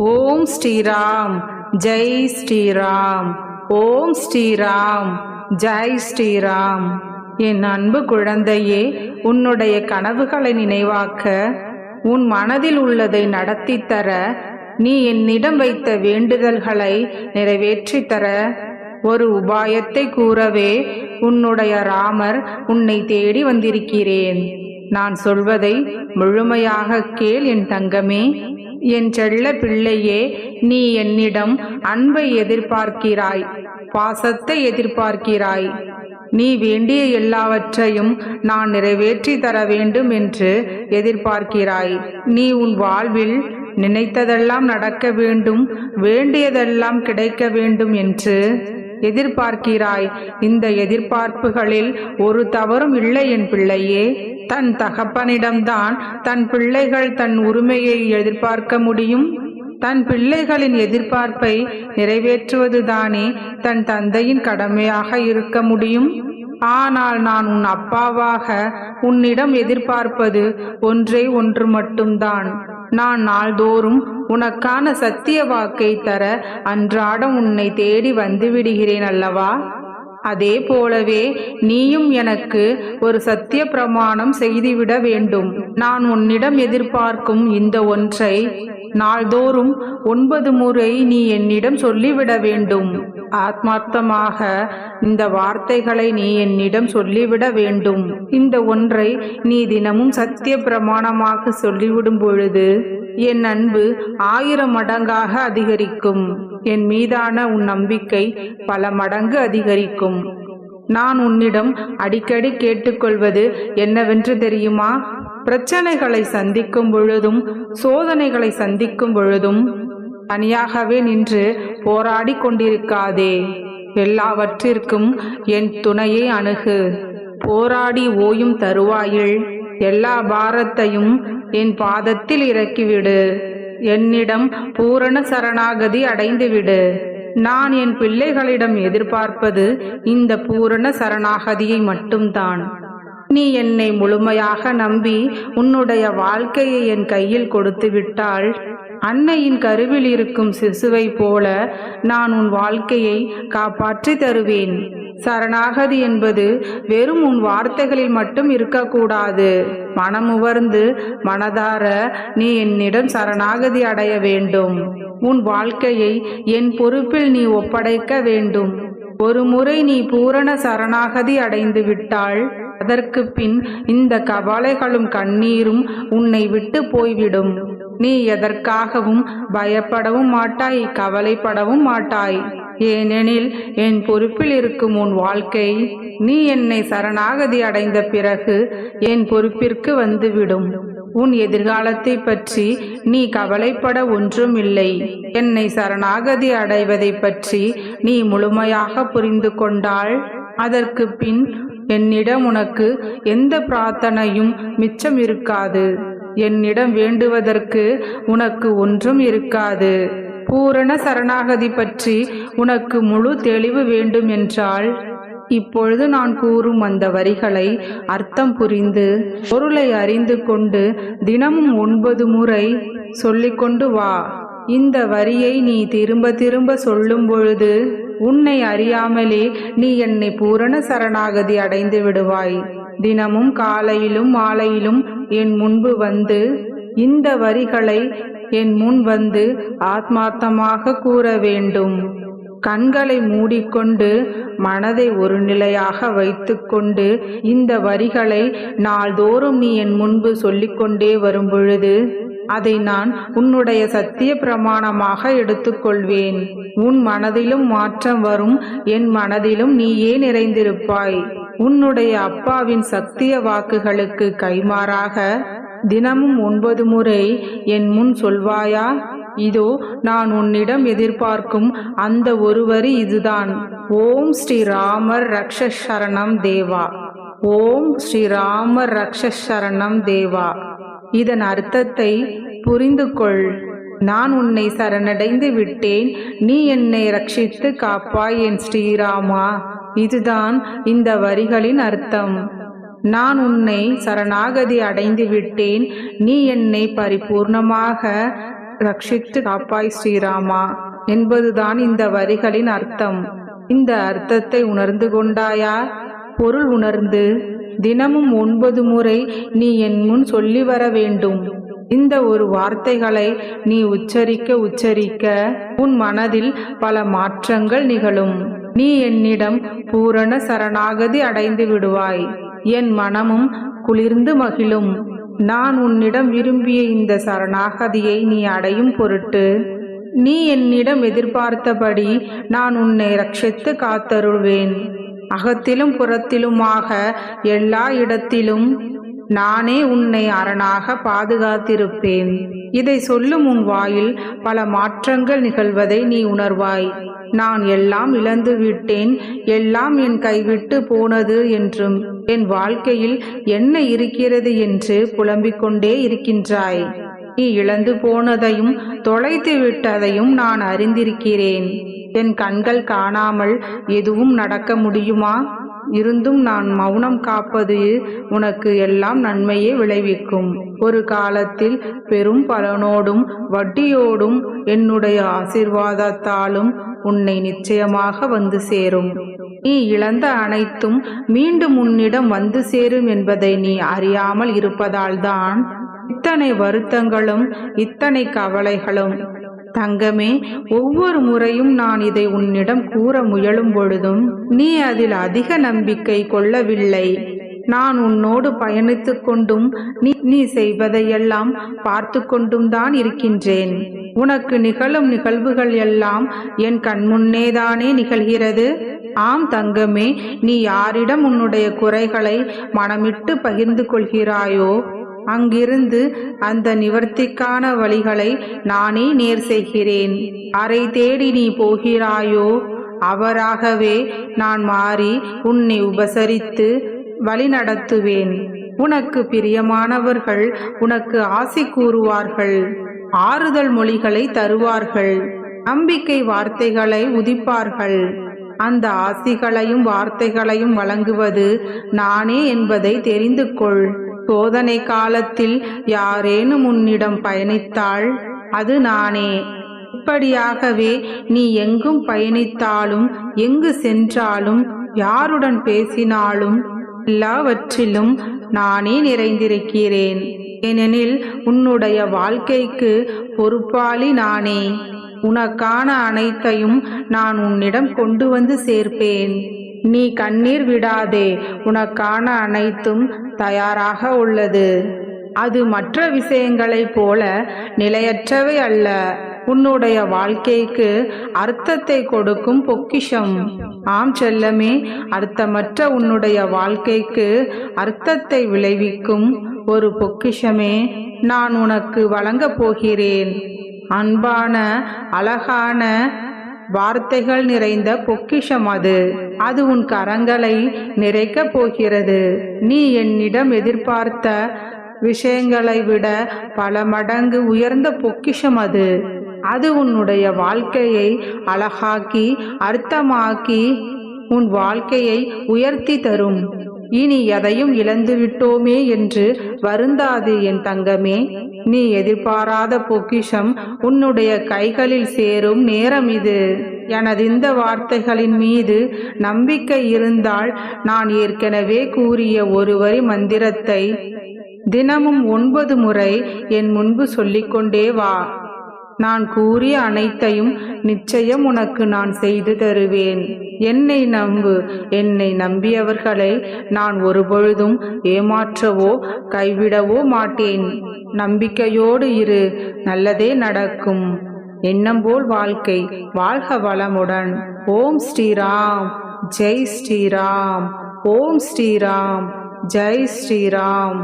ஓம் ஸ்ரீராம் ஜெய் ஸ்ரீராம். ஓம் ஸ்ரீராம் ஜெய் ஸ்ரீராம். என் அன்பு குழந்தையே, உன்னுடைய கனவுகளை நினைவாக்க, உன் மனதில் உள்ளதை நடத்தி தர, நீ என்னிடம் வைத்த வேண்டுதல்களை நிறைவேற்றி தர ஒரு உபாயத்தை கூறவே உன்னுடைய ராமர் உன்னை தேடி வந்திருக்கிறேன். நான் சொல்வதை முழுமையாக கேள் என் தங்கமே. என் செல்ல பிள்ளையே, நீ என்னிடம் அன்பை எதிர்பார்க்கிறாய், பாசத்தை எதிர்பார்க்கிறாய். நீ வேண்டிய எல்லாவற்றையும் நான் நிறைவேற்றி தர வேண்டும் என்று எதிர்பார்க்கிறாய். நீ உன் வாழ்வில் நினைத்ததெல்லாம் நடக்க வேண்டும், வேண்டியதெல்லாம் கிடைக்க வேண்டும் என்று எதிர்பார்க்கிறாய். இந்த எதிர்பார்ப்புகளில் ஒரு தவறும் இல்லை என் பிள்ளையே. தன் தகப்பனிடம்தான் தன் பிள்ளைகள் தன் உரிமையை எதிர்பார்க்க முடியும். தன் பிள்ளைகளின் எதிர்பார்ப்பை நிறைவேற்றுவதுதானே தன் தந்தையின் கடமையாக இருக்க முடியும். ஆனால் நான் உன் அப்பாவாக உன்னிடம் எதிர்பார்ப்பது ஒன்றே ஒன்று மட்டும்தான். நான் நாள்தோறும் உனக்கான சத்திய வாக்கை தர அன்றாடம் உன்னை தேடி வந்து விடுகிறேன் அல்லவா? அதே போலவே நீயும் எனக்கு ஒரு சத்திய பிரமாணம் செய்துவிட வேண்டும். நான் உன்னிடம் எதிர்பார்க்கும் இந்த ஒன்றை நாள்தோறும் 9 முறை நீ என்னிடம் சொல்லிவிட வேண்டும். ஆத்மார்த்தமாக இந்த வார்த்தைகளை நீ என்னிடம் சொல்லிவிட வேண்டும். இந்த ஒன்றை நீ தினமும் சத்திய பிரமாணமாக சொல்லிவிடும் பொழுது என் அன்பு 1000 மடங்காக அதிகரிக்கும். என் மீதான உன் நம்பிக்கை பல மடங்கு அதிகரிக்கும். நான் உன்னிடம் அடிக்கடி கேட்டுக்கொள்வது என்னவென்று தெரியுமா? பிரச்சனைகளை சந்திக்கும் பொழுதும் சோதனைகளை சந்திக்கும் பொழுதும் தனியாகவே நின்று போராடி கொண்டிருக்காதே. எல்லாவற்றிற்கும் என் துணையை அணுகு. போராடி ஓயும் தருவாயில் எல்லா பாரத்தையும் என் பாதத்தில் இறக்கிவிடு. என்னிடம் பூரண சரணாகதி அடைந்துவிடு. நான் என் பிள்ளைகளிடம் எதிர்பார்ப்பது இந்த பூரண சரணாகதியை மட்டும்தான். நீ என்னை முழுமையாக நம்பி உன்னுடைய வாழ்க்கையை என் கையில் கொடுத்து விட்டால், அன்னையின் கருவில் இருக்கும் சிசுவை போல நான் உன் வாழ்க்கையை காப்பாற்றி தருவேன். சரணாகதி என்பது வெறும் உன் வார்த்தைகளில் மட்டும் இருக்கக்கூடாது. மனமுவர்ந்து மனதார நீ என்னிடம் சரணாகதி அடைய வேண்டும். உன் வாழ்க்கையை என் பொறுப்பில் நீ ஒப்படைக்க வேண்டும். ஒரு முறை நீ பூரண சரணாகதி அடைந்து விட்டால் அதற்கு பின் இந்த கவலைகளும் கண்ணீரும் உன்னை விட்டு போய்விடும். நீ எதற்காகவும் பயப்படவும் மாட்டாய், கவலைப்படவும் மாட்டாய். ஏனெனில் என் பொறுப்பில் இருக்கும் உன் வாழ்க்கை நீ என்னை சரணாகதி அடைந்த பிறகு என் பொறுப்பிற்கு வந்துவிடும். உன் எதிர்காலத்தை பற்றி நீ கவலைப்பட ஒன்றும் இல்லை. என்னை சரணாகதி அடைவதை பற்றி நீ முழுமையாக புரிந்து கொண்டால் அதற்கு பின் என்னிடம் உனக்கு எந்த பிரார்த்தனையும் மிச்சம் இருக்காது. என்னிடம் வேண்டுவதற்கு உனக்கு ஒன்றும் இருக்காது. பூரண சரணாகதி பற்றி உனக்கு முழு தெளிவு வேண்டும் என்றால் இப்பொழுது நான் கூறும் அந்த வரிகளை அர்த்தம் புரிந்து பொருளை அறிந்து கொண்டு தினமும் 9 முறை சொல்லிக்கொண்டு வா. இந்த வரியை நீ திரும்ப திரும்ப சொல்லும் பொழுது உன்னை அறியாமலே நீ என்னை பூரண சரணாகதி அடைந்து விடுவாய். தினமும் காலையிலும் மாலையிலும் என் முன்பு வந்து இந்த வரிகளை என் முன் வந்து ஆத்மார்த்தமாக கூற வேண்டும். கண்களை மூடிக்கொண்டு மனதை ஒரு நிலையாக வைத்துக்கொண்டு இந்த வரிகளை நாள்தோறும் நீ என் முன்பு சொல்லிக்கொண்டே வரும் பொழுது அதை நான் உன்னுடைய சத்திய பிரமாணமாக எடுத்துக்கொள்வேன். உன் மனதிலும் மாற்றம் வரும், என் மனதிலும் நீயே நிறைந்திருப்பாய். உன்னுடைய அப்பாவின் சத்திய வாக்குகளுக்கு கைமாறாக தினமும் 9 முறை என் முன் சொல்வாயா? இதோ நான் உன்னிடம் எதிர்பார்க்கும் அந்த ஒரு வரி இதுதான். ஓம் ஸ்ரீ ராமர் ரக்ஷ சரணம் தேவா. ஓம் ஸ்ரீ ராமர் ரக்ஷ சரணம் தேவா. இதன் அர்த்தத்தை புரிந்து கொள். நான் உன்னை சரணடைந்து விட்டேன், நீ என்னை ரட்சித்து காப்பாய் என் ஸ்ரீராமா. இதுதான் இந்த வரிகளின் அர்த்தம். நான் உன்னை சரணாகதி அடைந்து விட்டேன், நீ என்னை பரிபூர்ணமாக ரட்சித்து காப்பாய் ஸ்ரீராமா என்பதுதான் இந்த வரிகளின் அர்த்தம். இந்த அர்த்தத்தை உணர்ந்து கொண்டாயா? பொருள் உணர்ந்து தினமும் 9 முறை நீ என் முன் சொல்லி வர வேண்டும். இந்த ஒரு வார்த்தைகளை நீ உச்சரிக்க உன் மனதில் பல மாற்றங்கள் நிகழும். நீ என்னிடம் பூரண சரணாகதி அடைந்து விடுவாய். என் மனமும் குளிர்ந்து மகிழும். நான் உன்னிடம் விரும்பிய இந்த சரணாகதியை நீ அடையும் பொருட்டு நீ என்னிடம் எதிர்பார்த்தபடி நான் உன்னை ரட்சித்து காத்தருள்வேன். அகத்திலும் புறத்திலுமாக எல்லா இடத்திலும் நானே உன்னை அரணாக பாதுகாத்திருப்பேன். இதை சொல்லும் உன் வாயில் பல மாற்றங்கள் நிகழ்வதை நீ உணர்வாய். நான் எல்லாம் இழந்து விட்டேன், எல்லாம் என் கைவிட்டு போனது என்றும் என் வாழ்க்கையில் என்ன இருக்கிறது என்று புலம்பிக் கொண்டே இருக்கின்றாய். நீ இழந்து போனதையும் தொலைத்து விட்டதையும் நான் அறிந்திருக்கிறேன். என் கண்கள் காணாமல் எதுவும் நடக்க முடியுமா? இருந்தும் நான் மௌனம் காப்பது உனக்கு எல்லாம் நன்மையே விளைவிக்கும். ஒரு காலத்தில் பெரும் பலனோடும் வட்டியோடும் என்னுடைய ஆசீர்வாதத்தாலும் உன்னை நிச்சயமாக வந்து சேரும். நீ இழந்த அனைத்தும் மீண்டும் உன்னிடம் வந்து சேரும் என்பதை நீ அறியாமல் இருப்பதால்தான் இத்தனை வருத்தங்களும் இத்தனை கவலைகளும். தங்கமே, ஒவ்வொரு முறையும் நான் இதை உன்னிடம் கூற முயலும் பொழுதும் நீ அதில் அதிக நம்பிக்கை கொள்ளவில்லை. நான் உன்னோடு பயணித்து கொண்டும் நீ செய்வதையெல்லாம் பார்த்து கொண்டும் தான் இருக்கின்றேன். உனக்கு நிகழும் நிகழ்வுகள் எல்லாம் என் கண்முன்னேதானே நிகழ்கிறது. ஆம் தங்கமே, நீ யாரிடம் உன்னுடைய குறைகளை மனமிட்டு பகிர்ந்து கொள்கிறாயோ அங்கிருந்து அந்த நிவர்த்திக்கான வழிகளை நானே நேர் செய்கிறேன். அரை தேடி நீ போகிறாயோ அவராகவே நான் மாறி உன்னை உபசரித்து வழி நடத்துவேன். உனக்கு பிரியமானவர்கள் உனக்கு ஆசி கூறுவார்கள், ஆறுதல் மொழிகளை தருவார்கள், நம்பிக்கை வார்த்தைகளை உதிப்பார்கள். அந்த ஆசிகளையும் வார்த்தைகளையும் வழங்குவது நானே என்பதை தெரிந்து கொள். சோதனை காலத்தில் யாரேனும் உன்னிடம் பயணித்தாள் அது நானே. இப்படியாகவே நீ எங்கும் பயணித்தாலும் எங்கு சென்றாலும் யாருடன் பேசினாலும் எல்லாவற்றிலும் நானே நிறைந்திருக்கிறேன். ஏனெனில் உன்னுடைய வாழ்க்கைக்கு பொறுப்பாளி நானே. உனக்கான அனைத்தையும் நான் உன்னிடம் கொண்டு வந்து சேர்ப்பேன். நீ கண்ணீர் விடாதே, உனக்கான அனைத்தும் தயாராக உள்ளது. அது மற்ற விஷயங்களைப் போல நிலையற்றவை அல்ல. உன்னுடைய வாழ்க்கைக்கு அர்த்தத்தை கொடுக்கும் பொக்கிஷம். ஆம் செல்லமே, அர்த்தமற்ற உன்னுடைய வாழ்க்கைக்கு அர்த்தத்தை விளைவிக்கும் ஒரு பொக்கிஷமே நான் உனக்கு வழங்கப் போகிறேன். அன்பான அழகான வார்த்தைகள் நிறைந்த பொக்கிஷம் அது உன் கரங்களை நிறைக்கப் போகிறது. நீ என்னிடம் எதிர்பார்த்த விஷயங்களை விட பல மடங்கு உயர்ந்த பொக்கிஷம் அது உன்னுடைய வாழ்க்கையை அழகாக்கி அர்த்தமாக்கி உன் வாழ்க்கையை உயர்த்தி தரும். இனி எதையும் இழந்து விட்டோமே என்று வருந்தாது என் தங்கமே. நீ எதிர்பாராத பொக்கிஷம் உன்னுடைய கைகளில் சேரும் நேரம் இது. எனது இந்த வார்த்தைகளின் மீது நம்பிக்கை இருந்தால் நான் ஏற்கனவே கூறிய ஒரு வரி மந்திரத்தை தினமும் 9 முறை என் முன்பு சொல்லிக்கொண்டே வா. நான் கூறிய அனைத்தையும் நிச்சயம் உனக்கு நான் செய்து தருவேன். என்னை நம்பு. என்னை நம்பியவர்களை நான் ஒருபொழுதும் ஏமாற்றவோ கைவிடவோ மாட்டேன். நம்பிக்கையோடு இரு, நல்லதே நடக்கும். எண்ணம் போல் வாழ்க்கை. வாழ்க வளமுடன். ஓம் ஸ்ரீராம். ஜெய் ஸ்ரீராம். ஓம் ஸ்ரீராம். ஜெய் ஸ்ரீராம்.